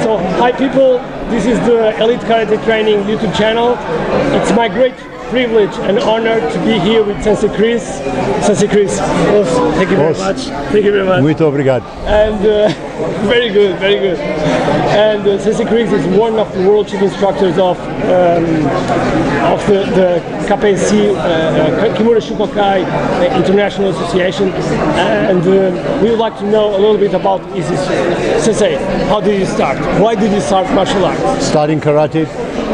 So, hi people, this is the Elite Karate Training YouTube channel. It's my great privilege and honor to be here with Sensei Chris. Sensei Chris, thank you very much. Thank you very much. Muito obrigado. And very good, very good. And Sensei Chris is one of the world chief instructors of the KPC, Kimura Shukokai International Association. And we would like to know a little bit about Sensei. How did you start? Why did you start martial arts? Starting karate,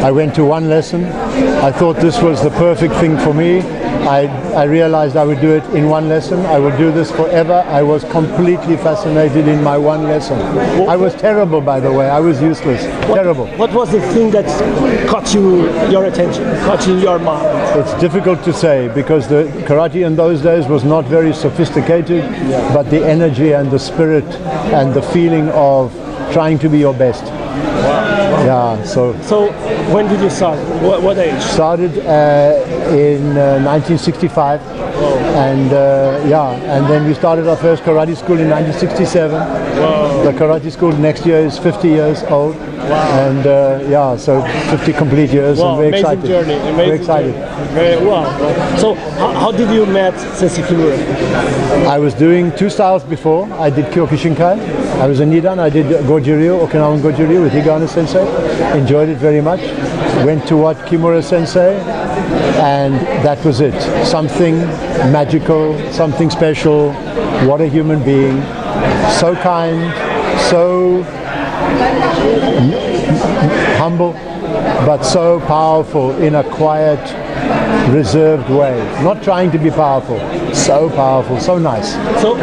I went to one lesson. I thought this was the perfect thing for me. I realized I would do it in one lesson. I would do this forever. I was completely fascinated in my one lesson. I was terrible, by the way. I was useless. Terrible. What was the thing that caught your attention, caught your mind? It's difficult to say because the karate in those days was not very sophisticated, but the energy and the spirit and the feeling of trying to be your best. Yeah, so when did you start? What age? Started in 1965, and and then we started our first karate school in 1967. The karate school next year is 50 years old. Wow. And so 50 complete years, and we're amazing excited. Journey, amazing we're excited. Journey. Very well. So how did you meet Sensei Kimura? I was doing two styles before. I did Kyokushinkai. I was a Nidan. I did Goju-ryu, Okinawan Goju-ryu with Higano Sensei. Enjoyed it very much. Went to watch Kimura Sensei, and that was it. Something magical, something special. What a human being. So kind, so humble, but so powerful in a quiet, reserved way. Not trying to be powerful. So powerful, so nice. So,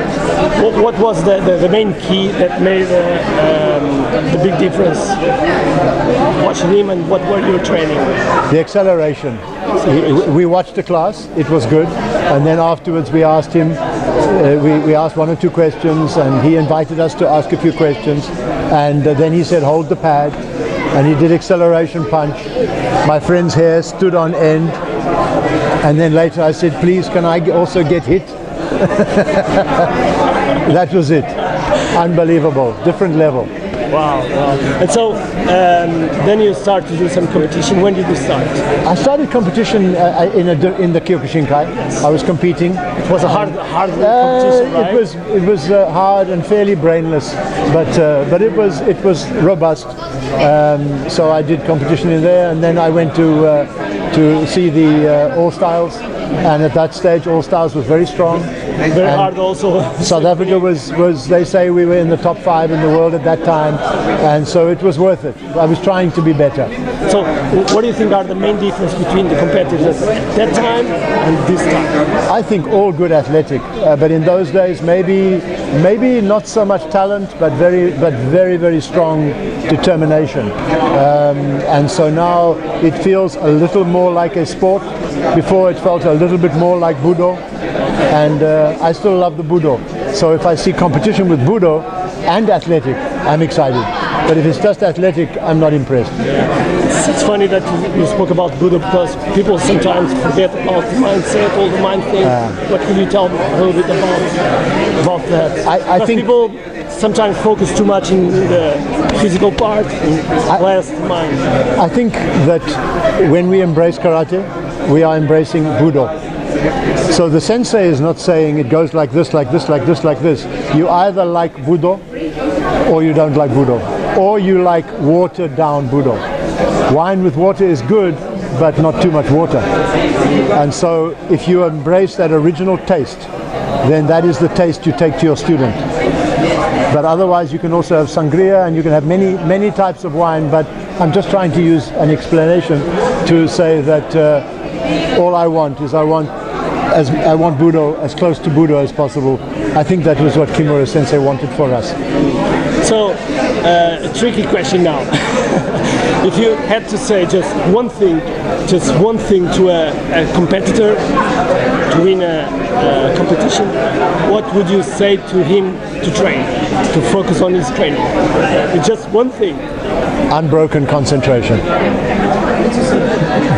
what was the main key that made the big difference watching him, and what were you training? The acceleration. We watched the class, it was good, and then afterwards we asked him, we asked one or two questions, and he invited us to ask a few questions, and then he said hold the pad, and he did acceleration punch. My friend's hair stood on end, and then later I said, please can I also get hit? That was it. Unbelievable, different level. Wow, wow. And so then you start to do some competition. When did you start? I started competition in the Kyokushinkai. Yes. I was competing. It was a hard competition, right? It was hard and fairly brainless, but it was robust. So I did competition in there, and then I went to see the All Styles, and at that stage All Styles was very strong. Very hard also. South Africa was they say we were in the top 5 in the world at that time, and so it was worth it. I was trying to be better. So what do you think are the main difference between the competitors at that time and this time? I think all good athletic, but in those days maybe not so much talent, but very strong determination. And so now it feels a little more like a sport. Before it felt a little bit more like Budo, and I still love the Budo. So if I see competition with Budo and athletic, I'm excited. But if it's just athletic, I'm not impressed. It's funny that you spoke about Budo, because people sometimes forget about the mindset, all the mind things. What can you tell me a little bit about that? I think people sometimes focus too much in the physical part, less mind. I think that when we embrace karate, we are embracing Budo. So the sensei is not saying it goes like this, like this, like this, like this. You either like Budo or you don't like Budo, or you like watered down Budo. Wine with water is good, but not too much water. And so if you embrace that original taste, then that is the taste you take to your student. But otherwise you can also have sangria, and you can have many types of wine, but I'm just trying to use an explanation to say that all I want is I want Budo, as close to Budo as possible. I think that was what Kimura Sensei wanted for us. So, a tricky question now. If you had to say just one thing to a competitor to win a competition, what would you say to him to train, to focus on his training? It's just one thing. Unbroken concentration.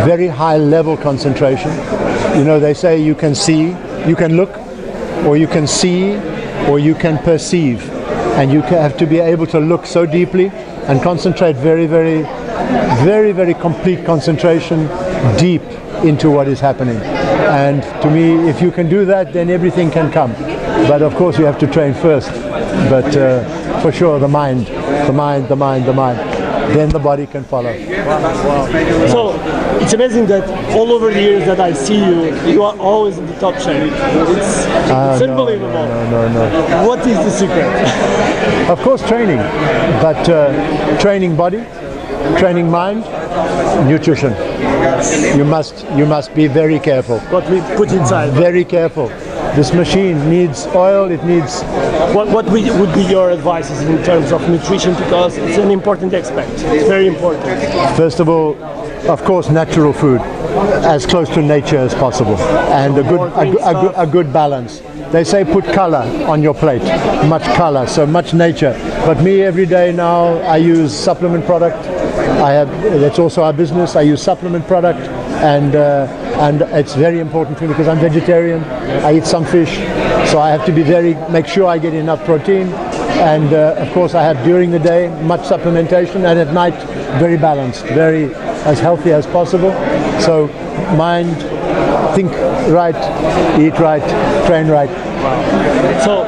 Very high level concentration. You know, they say you can see, you can look, or you can see, or you can perceive. And you have to be able to look so deeply and concentrate very, very, very, very complete concentration deep into what is happening. And to me, if you can do that, then everything can come. But of course you have to train first. But for sure the mind. Then the body can follow. Wow. So it's amazing that all over the years that I see you, you are always in the top shape. It's unbelievable. No. What is the secret? Of course training, but training body, training mind, nutrition. You must be very careful. What we put inside. Very careful. This machine needs oil, it needs... What would be your advices in terms of nutrition, because it's an important aspect, it's very important. First of all, of course, natural food, as close to nature as possible, and a good balance. They say put color on your plate, much color, so much nature. But me, every day now, I use supplement product. That's also our business. I use supplement product, and it's very important for me because I'm vegetarian. I eat some fish, so I have to make sure I get enough protein. And of course, I have during the day much supplementation, and at night very balanced, very as healthy as possible. So mind, think right, eat right, train right. So,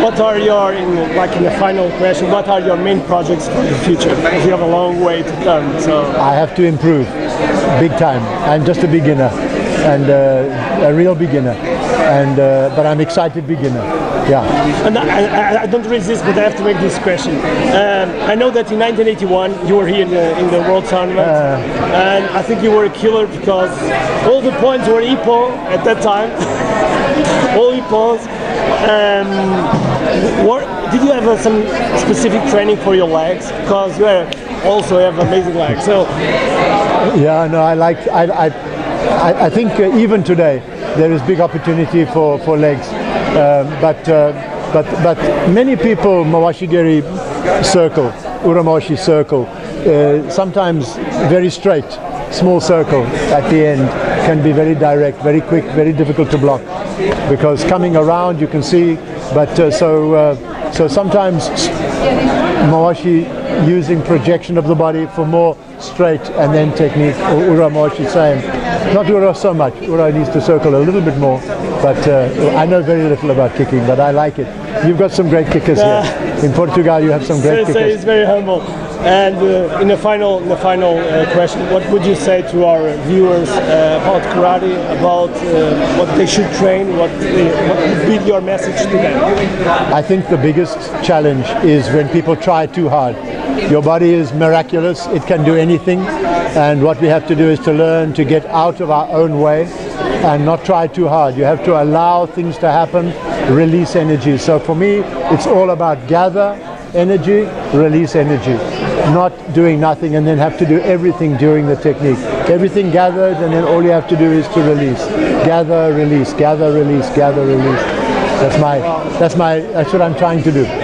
what are your, in the final question, what are your main projects for the future? Because you have a long way to come. So I have to improve, big time. I'm just a beginner, and a real beginner, and but I'm excited beginner. Yeah. And I don't resist, but I have to make this question. I know that in 1981 you were here in the World Tournament, and I think you were a killer because all the points were equal at that time. All equals. Did you have some specific training for your legs? Because you also have amazing legs. So yeah, no, I think even today there is big opportunity for legs, but many people Mawashigiri circle, Uramoshi circle, sometimes very straight, small circle at the end can be very direct, very quick, very difficult to block, because coming around you can see, but so sometimes Mawashi using projection of the body for more straight and then technique, or Ura Mawashi same. Not Ura so much, Ura needs to circle a little bit more, but I know very little about kicking, but I like it. You've got some great kickers here. In Portugal you have some great kickers. He's very humble. And in the final question, what would you say to our viewers about karate, about what they should train, what would be your message to them? I think the biggest challenge is when people try too hard. Your body is miraculous, it can do anything, and what we have to do is to learn to get out of our own way and not try too hard. You have to allow things to happen, release energy. So for me, it's all about gather energy, release energy. Not doing nothing and then have to do everything during the technique. Everything gathered, and then all you have to do is to release. Gather, release, gather, release, gather, release. That's what I'm trying to do. Thank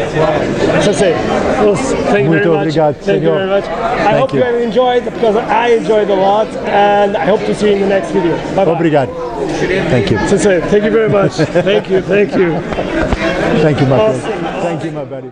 you very much. Thank you very much. I hope you have enjoyed, because I enjoyed a lot, and I hope to see you in the next video. Bye bye. Obrigado. Thank you. Thank you very much. Thank you. Thank you, my friend. Thank you, my buddy.